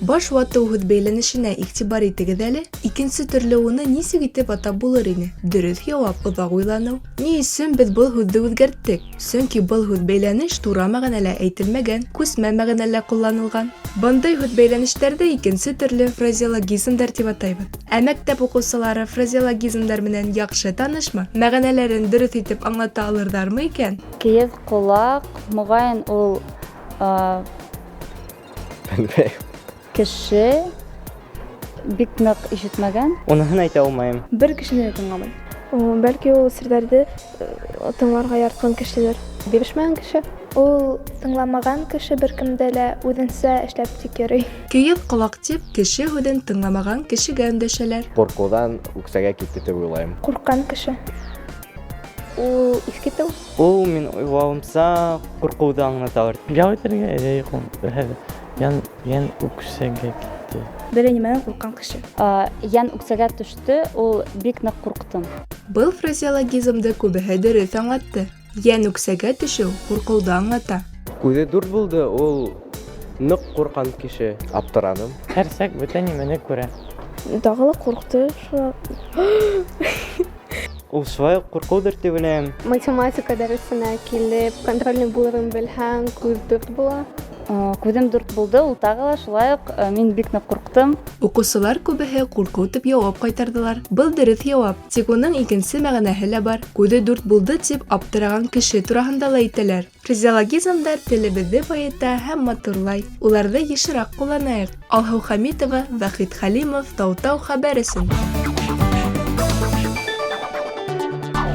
Баш ваты уһыҙ бәйләнешенә иғтибар итегеҙ әле. Икенсе төрлө уны нисек итеп атап булыр ине? Дөрөҫ яуап оҙаҡ уйланыу. Ни өсөн беҙ был һүҙҙе үҙгәрттек? Сөнки был һүҙ бәйләнеш тура мәғәнәлә әйтелмәгән, күсмә мәғәнәлә ҡулланылған. Бындай һүҙ бәйләнештәрҙе икенсе төрлө фразеологизмдар тип атайбыҙ. Ә мәктәп уҡыусылары фразеологизмдар менән яҡшы танышмы? Мәғәнәләрен дөрөҫ итеп аңлата алырҙармы икән? Кейеҙ ҡолаҡ, моғайын ул кеше бик ныҡ ишетмәгән. Уныһын әйтә алмайым. Бер кешене тыңламай. Бәлки ул серҙәрҙе тыңларға яратҡан кешелер. Бирешмәгән кеше. Ул тыңламаған кеше бер кемдә лә үҙенсә эшләп тик йөрөй. Кейеҙ ҡолаҡ тип кеше һүҙен тыңламаған кешегә өндәшәләр. Ҡурҡыуҙан үксәгә китте тип уйлайым. Ҡурҡҡан кеше. Ул иҫкитеү. Ул мин уйлауымса ҡурҡыуҙы аңлаталыр. Ял итергә йән үксәгә китте. Бер нимәнән ҡурҡҡан кеше. Йән үксәгә төштө, ул бик ныҡ ҡурҡтым. Был фразеологизмды күбеһе дөрөҫ аңлатты. Йән үксәгә төшөү ҡурҡыуҙы аңлата. Күҙе дүрт булды, ул ныҡ ҡурҡҡан кеше. Аптыраным. Һәр сәк бөтә нимәне күрә. Тағы ла ҡурҡты. Ул шулай уҡ ҡурҡыуҙыр тип уйлайым. Математика дәресенә килеп, контрольный булырын белһәң, күҙ дүрт була. Күҙем дүрт булды, ул тағы ла шулай уҡ мин бик ныҡ ҡурҡтым. Уҡыусылар күбеһе ҡурҡыу тип яуап ҡайтарҙылар. Был дөрөҫ яуап, тик уның икенсе мәғәнәһе лә бар. Күҙе дүрт булды тип аптыраған кеше тураһында ла әйтәләр. Фразеологизмдар телебеҙҙе байыта һәм матурлай. Уларҙы йышыраҡ ҡулланайыҡ. Алһыу Хәмитова, Вахит Хәлимов, Тау-Тау хәбәр өсөн.